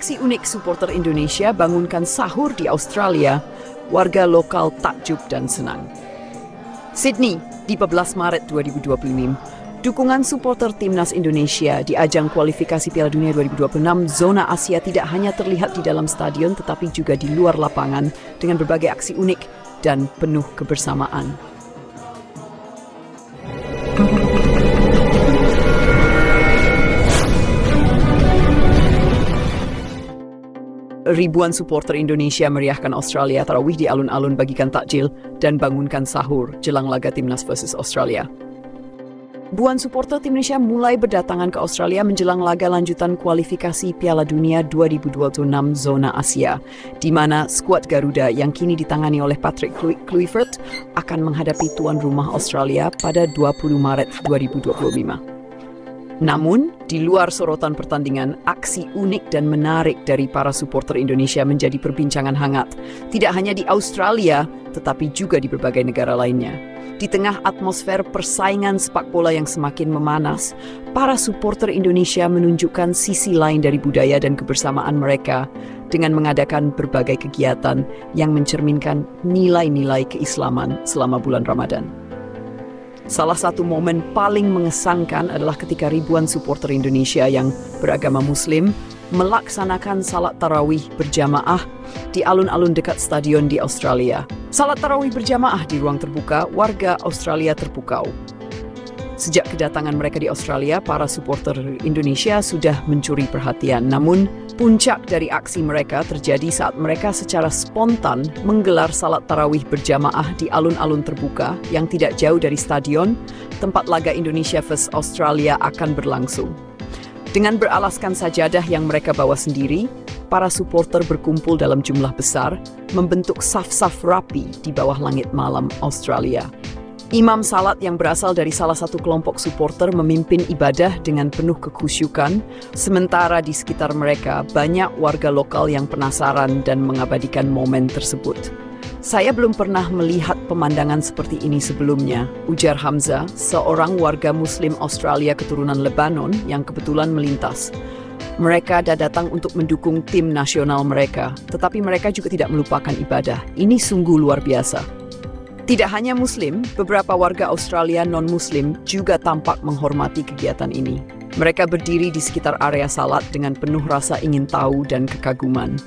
aksi unik supporter Indonesia bangunkan sahur di Australia, warga lokal takjub dan senang. Sydney, di 14 Maret 2025, dukungan supporter Timnas Indonesia di ajang kualifikasi Piala Dunia 2026 zona Asia tidak hanya terlihat di dalam stadion tetapi juga di luar lapangan dengan berbagai aksi unik dan penuh kebersamaan. Ribuan supporter Indonesia meriahkan Australia tarawih di alun-alun, bagikan takjil dan bangunkan sahur jelang laga Timnas versus Australia. Ribuan supporter tim Indonesia mulai berdatangan ke Australia menjelang laga lanjutan kualifikasi Piala Dunia 2026 zona Asia, di mana skuad Garuda yang kini ditangani oleh Patrick Kluivert akan menghadapi tuan rumah Australia pada 20 Maret 2025. Namun, di luar sorotan pertandingan, aksi unik dan menarik dari para supporter Indonesia menjadi perbincangan hangat, tidak hanya di Australia, tetapi juga di berbagai negara lainnya. Di tengah atmosfer persaingan sepak bola yang semakin memanas, para supporter Indonesia menunjukkan sisi lain dari budaya dan kebersamaan mereka dengan mengadakan berbagai kegiatan yang mencerminkan nilai-nilai keislaman selama bulan Ramadan. Salah satu momen paling mengesankan adalah ketika ribuan supporter Indonesia yang beragama Muslim melaksanakan salat tarawih berjamaah di alun-alun dekat stadion di Australia. Salat tarawih berjamaah di ruang terbuka, warga Australia terpukau. Sejak kedatangan mereka di Australia, para supporter Indonesia sudah mencuri perhatian. Namun, puncak dari aksi mereka terjadi saat mereka secara spontan menggelar salat tarawih berjamaah di alun-alun terbuka yang tidak jauh dari stadion tempat laga Indonesia vs Australia akan berlangsung. Dengan beralaskan sajadah yang mereka bawa sendiri, para supporter berkumpul dalam jumlah besar, membentuk saf-saf rapi di bawah langit malam Australia. Imam salat yang berasal dari salah satu kelompok supporter memimpin ibadah dengan penuh kekhusyukan, sementara di sekitar mereka banyak warga lokal yang penasaran dan mengabadikan momen tersebut. Saya belum pernah melihat pemandangan seperti ini sebelumnya, ujar Hamzah, seorang warga Muslim Australia keturunan Lebanon yang kebetulan melintas. Mereka datang untuk mendukung tim nasional mereka, tetapi mereka juga tidak melupakan ibadah. Ini sungguh luar biasa. Tidak hanya Muslim, beberapa warga Australia non-Muslim juga tampak menghormati kegiatan ini. Mereka berdiri di sekitar area salat dengan penuh rasa ingin tahu dan kekaguman.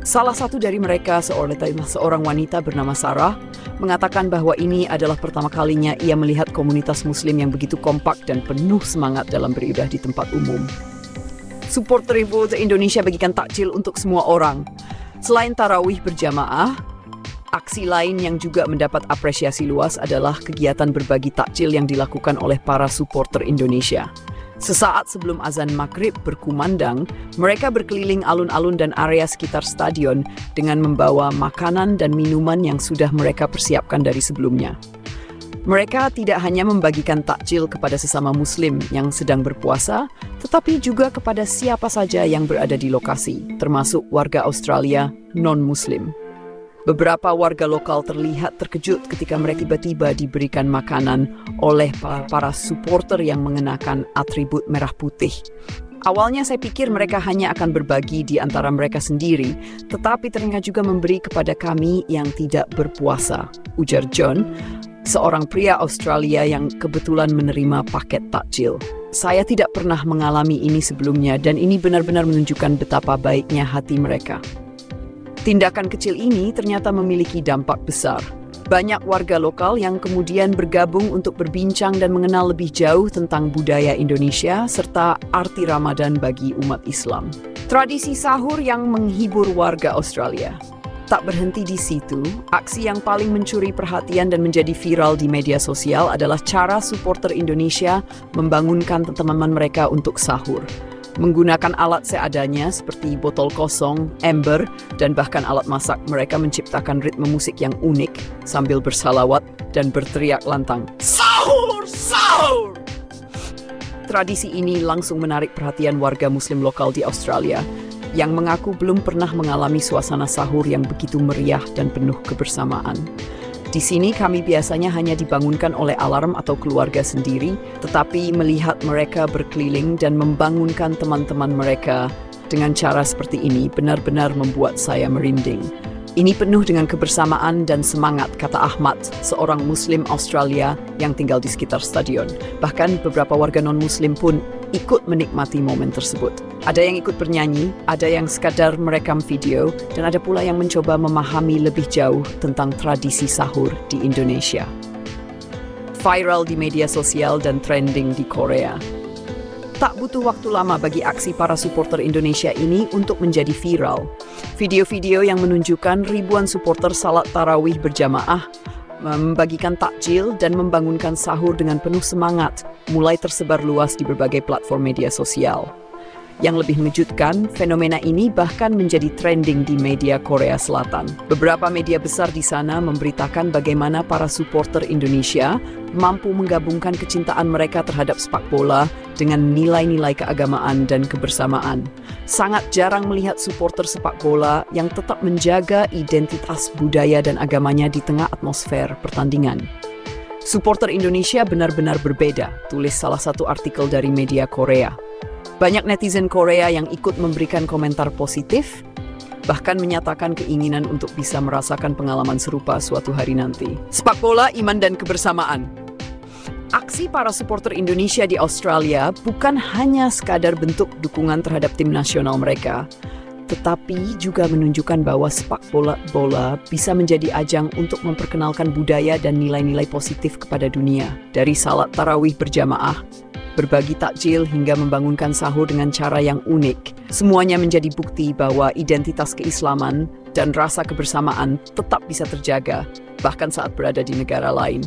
Salah satu dari mereka, seorang wanita bernama Sarah, mengatakan bahwa ini adalah pertama kalinya ia melihat komunitas Muslim yang begitu kompak dan penuh semangat dalam beribadah di tempat umum. Supporter Indonesia bagikan takjil untuk semua orang. Selain tarawih berjamaah, aksi lain yang juga mendapat apresiasi luas adalah kegiatan berbagi takjil yang dilakukan oleh para supporter Indonesia. Sesaat sebelum azan maghrib berkumandang, mereka berkeliling alun-alun dan area sekitar stadion dengan membawa makanan dan minuman yang sudah mereka persiapkan dari sebelumnya. Mereka tidak hanya membagikan takjil kepada sesama Muslim yang sedang berpuasa, tetapi juga kepada siapa saja yang berada di lokasi, termasuk warga Australia non-Muslim. Beberapa warga lokal terlihat terkejut ketika mereka tiba-tiba diberikan makanan oleh para supporter yang mengenakan atribut merah putih. Awalnya saya pikir mereka hanya akan berbagi di antara mereka sendiri, tetapi ternyata juga memberi kepada kami yang tidak berpuasa, ujar John, seorang pria Australia yang kebetulan menerima paket takjil. Saya tidak pernah mengalami ini sebelumnya dan ini benar-benar menunjukkan betapa baiknya hati mereka. Tindakan kecil ini ternyata memiliki dampak besar. Banyak warga lokal yang kemudian bergabung untuk berbincang dan mengenal lebih jauh tentang budaya Indonesia serta arti Ramadan bagi umat Islam. Tradisi sahur yang menghibur warga Australia. Tak berhenti di situ, aksi yang paling mencuri perhatian dan menjadi viral di media sosial adalah cara supporter Indonesia membangunkan teman-teman mereka untuk sahur. Menggunakan alat seadanya seperti botol kosong, ember, dan bahkan alat masak, mereka menciptakan ritme musik yang unik sambil bersalawat dan berteriak lantang, "Sahur! Sahur!" Tradisi ini langsung menarik perhatian warga Muslim lokal di Australia yang mengaku belum pernah mengalami suasana sahur yang begitu meriah dan penuh kebersamaan. Di sini kami biasanya hanya dibangunkan oleh alarm atau keluarga sendiri, tetapi melihat mereka berkeliling dan membangunkan teman-teman mereka dengan cara seperti ini benar-benar membuat saya merinding. Ini penuh dengan kebersamaan dan semangat, kata Ahmad, seorang Muslim Australia yang tinggal di sekitar stadion. Bahkan beberapa warga non-Muslim pun ikut menikmati momen tersebut. Ada yang ikut bernyanyi, ada yang sekadar merekam video, dan ada pula yang mencoba memahami lebih jauh tentang tradisi sahur di Indonesia. Viral di media sosial dan trending di Korea. Tak butuh waktu lama bagi aksi para supporter Indonesia ini untuk menjadi viral. Video-video yang menunjukkan ribuan supporter salat tarawih berjamaah, membagikan takjil dan membangunkan sahur dengan penuh semangat, mulai tersebar luas di berbagai platform media sosial. Yang lebih mengejutkan, fenomena ini bahkan menjadi trending di media Korea Selatan. Beberapa media besar di sana memberitakan bagaimana para supporter Indonesia mampu menggabungkan kecintaan mereka terhadap sepak bola dengan nilai-nilai keagamaan dan kebersamaan. Sangat jarang melihat supporter sepak bola yang tetap menjaga identitas budaya dan agamanya di tengah atmosfer pertandingan. Supporter Indonesia benar-benar berbeda, tulis salah satu artikel dari media Korea. Banyak netizen Korea yang ikut memberikan komentar positif, bahkan menyatakan keinginan untuk bisa merasakan pengalaman serupa suatu hari nanti. Sepak bola, iman, dan kebersamaan. Aksi para supporter Indonesia di Australia bukan hanya sekadar bentuk dukungan terhadap tim nasional mereka, tetapi juga menunjukkan bahwa sepak bola bisa menjadi ajang untuk memperkenalkan budaya dan nilai-nilai positif kepada dunia. Dari salat tarawih berjamaah, berbagi takjil hingga membangunkan sahur dengan cara yang unik. Semuanya menjadi bukti bahwa identitas keislaman dan rasa kebersamaan tetap bisa terjaga, bahkan saat berada di negara lain.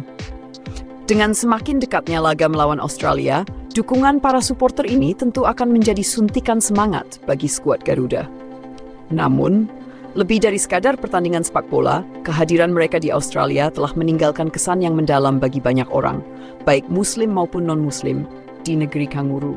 Dengan semakin dekatnya laga melawan Australia, dukungan para supporter ini tentu akan menjadi suntikan semangat bagi skuad Garuda. Namun, lebih dari sekadar pertandingan sepak bola, kehadiran mereka di Australia telah meninggalkan kesan yang mendalam bagi banyak orang, baik Muslim maupun non-Muslim, di negeri kanguru.